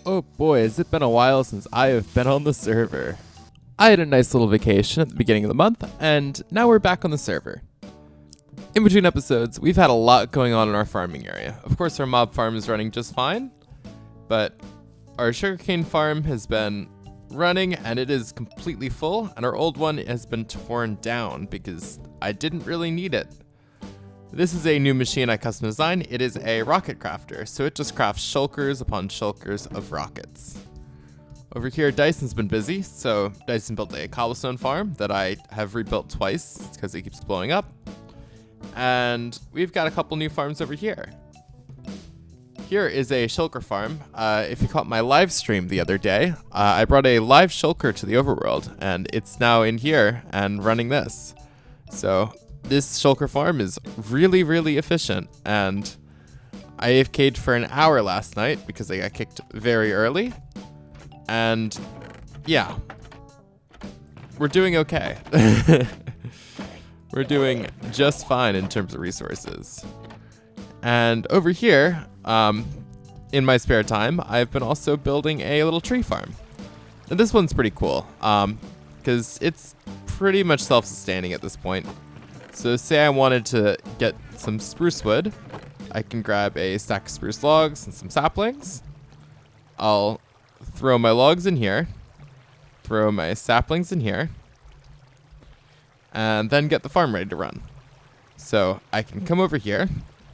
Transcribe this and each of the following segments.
Oh boy, has it been a while since I have been on the server. I had a nice little vacation at the beginning of the month, and now we're back on the server. In between episodes, we've had a lot going on in our farming area. Of course, our mob farm is running just fine, but our sugarcane farm has been running and it is completely full, and our old one has been torn down because I didn't really need it. This is a new machine I custom designed. It is a rocket crafter, so it just crafts shulkers upon shulkers of rockets. Over here, Dyson's been busy, so Dyson built a cobblestone farm that I have rebuilt twice because it keeps blowing up. And we've got a couple new farms over here. Here is a shulker farm. If you caught my live stream the other day, I brought a live shulker to the overworld, and it's now in here and running this. So this shulker farm is really, really efficient, and I AFK'd for an hour last night because I got kicked very early. And yeah, we're doing okay. We're doing just fine in terms of resources. And over here, in my spare time, I've been also building a little tree farm. And this one's pretty cool, because it's pretty much self-sustaining at this point. So say I wanted to get some spruce wood, I can grab a stack of spruce logs and some saplings. I'll throw my logs in here, throw my saplings in here, and then get the farm ready to run. So I can come over here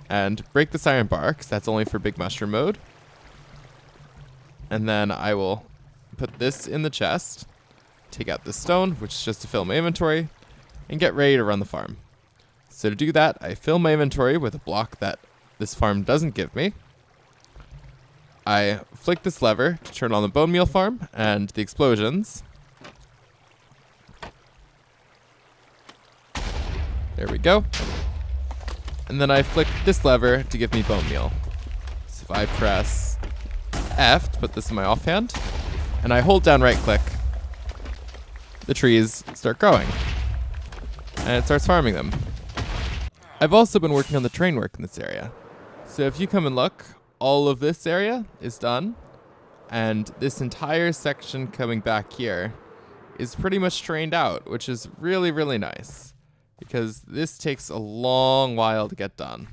and break this iron bar, because that's only for big mushroom mode. And then I will put this in the chest, take out this stone, which is just to fill my inventory, and get ready to run the farm. So to do that, I fill my inventory with a block that this farm doesn't give me. I flick this lever to turn on the bone meal farm and the explosions. There we go. And then I flick this lever to give me bone meal. So if I press F to put this in my offhand, and I hold down right click, the trees start growing. And it starts farming them. I've also been working on the train work in this area. So if you come and look, all of this area is done. And this entire section coming back here is pretty much trained out, which is really, really nice, because this takes a long while to get done.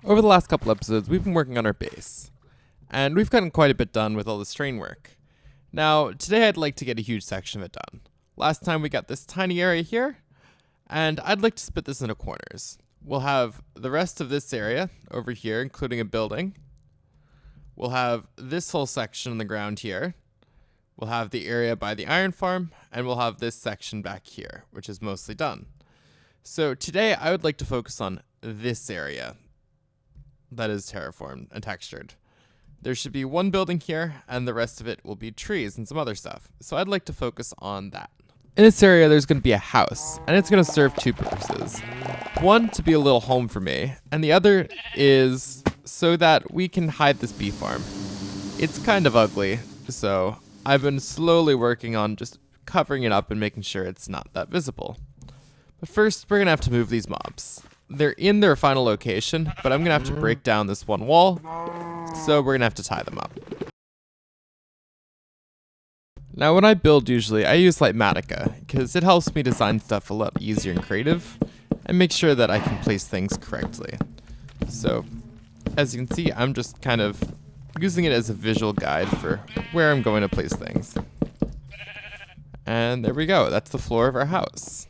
Over the last couple episodes, we've been working on our base, and we've gotten quite a bit done with all this train work. Now, today I'd like to get a huge section of it done. Last time we got this tiny area here, and I'd like to split this into corners. We'll have the rest of this area over here, including a building. We'll have this whole section on the ground here. We'll have the area by the iron farm, and we'll have this section back here, which is mostly done. So today I would like to focus on this area that is terraformed and textured. There should be one building here, and the rest of it will be trees and some other stuff. So I'd like to focus on that. In this area, there's going to be a house, and it's going to serve two purposes. One, to be a little home for me, and the other is so that we can hide this bee farm. It's kind of ugly, so I've been slowly working on just covering it up and making sure it's not that visible. But first, we're going to have to move these mobs. They're in their final location, but I'm going to have to break down this one wall, so we're going to have to tie them up. Now, when I build, usually, I use Litematica, because it helps me design stuff a lot easier and creative, and make sure that I can place things correctly. So, as you can see, I'm just kind of using it as a visual guide for where I'm going to place things. And there we go, that's the floor of our house.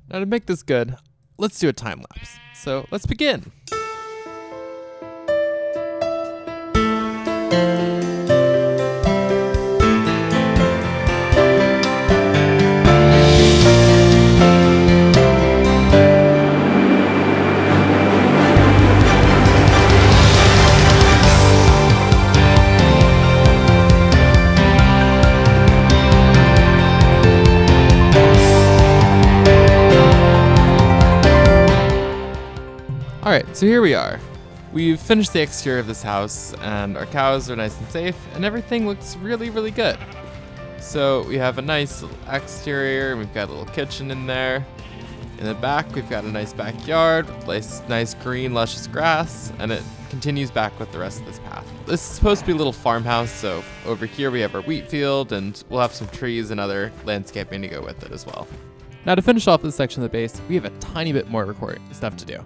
Now to make this good, let's do a time lapse. So let's begin. Alright, so here we are. We've finished the exterior of this house, and our cows are nice and safe, and everything looks really, really good. So we have a nice little exterior, and we've got a little kitchen in there, In the back, we've got a nice backyard with nice green, luscious grass, and it continues back with the rest of this path. This is supposed to be a little farmhouse, so over here we have our wheat field, and we'll have some trees and other landscaping to go with it as well. Now to finish off this section of the base, we have a tiny bit more recording stuff to do.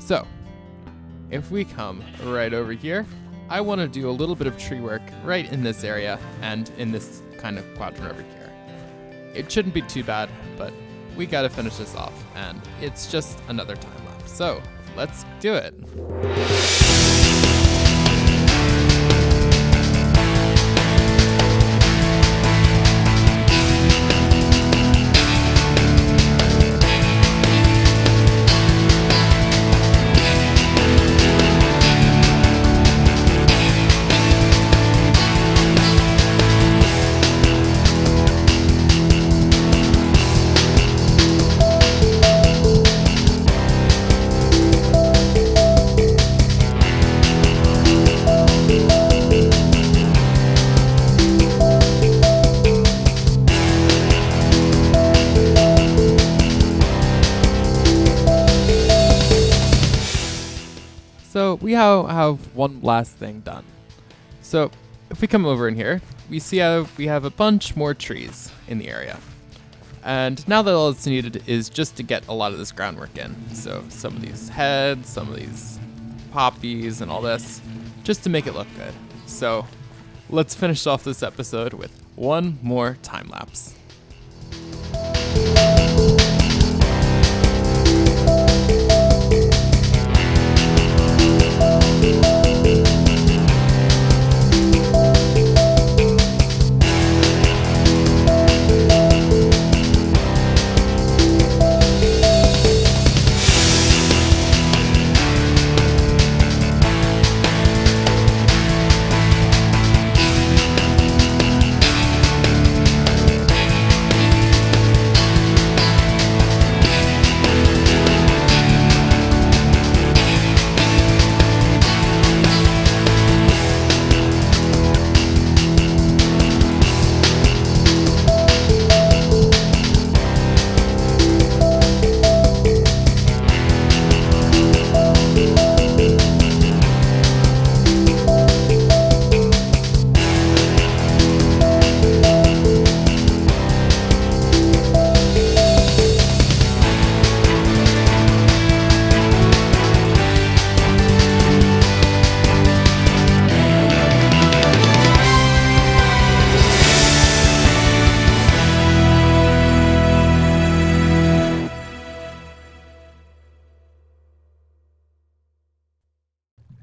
So, if we come right over here, I want to do a little bit of tree work right in this area and in this kind of quadrant over here. It shouldn't be too bad, but we gotta finish this off, and it's just another time lapse. So, let's do it. So we have one last thing done. So if we come over in here, we see how we have a bunch more trees in the area. And now that all that's needed is just to get a lot of this groundwork in. So some of these heads, some of these poppies and all this, just to make it look good. So let's finish off this episode with one more time lapse.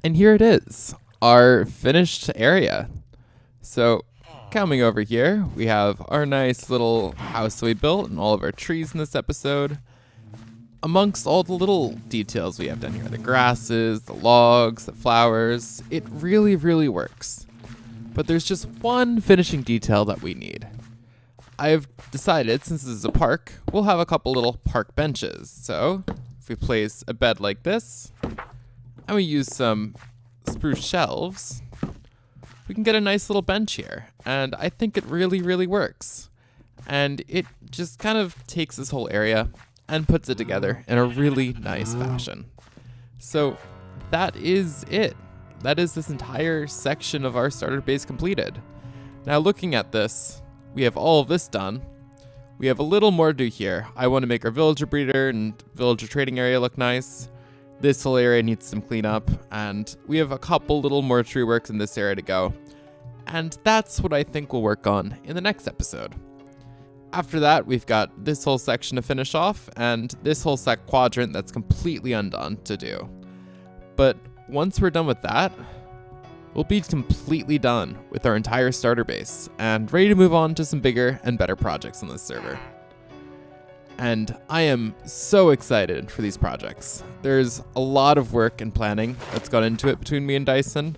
And here it is, our finished area. So coming over here, we have our nice little house that we built and all of our trees in this episode. Amongst all the little details we have done here, the grasses, the logs, the flowers, it really, really works. But there's just one finishing detail that we need. I've decided, since this is a park, we'll have a couple little park benches. So if we place a bed like this, and we use some spruce shelves, we can get a nice little bench here. And I think it really, really works. And it just kind of takes this whole area and puts it together in a really nice fashion. So that is it. That is this entire section of our starter base completed. Now looking at this, we have all of this done. We have a little more to do here. I want to make our villager breeder and villager trading area look nice. This whole area needs some cleanup, and we have a couple little more tree works in this area to go. And that's what I think we'll work on in the next episode. After that, we've got this whole section to finish off, and this whole quadrant that's completely undone to do. But once we're done with that, we'll be completely done with our entire starter base, and ready to move on to some bigger and better projects on this server. And I am so excited for these projects. There's a lot of work and planning that's gone into it between me and Dyson,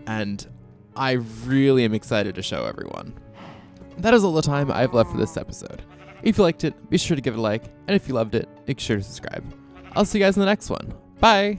and I really am excited to show everyone. That is all the time I have left for this episode. If you liked it, be sure to give it a like, and if you loved it, make sure to subscribe. I'll see you guys in the next one. Bye!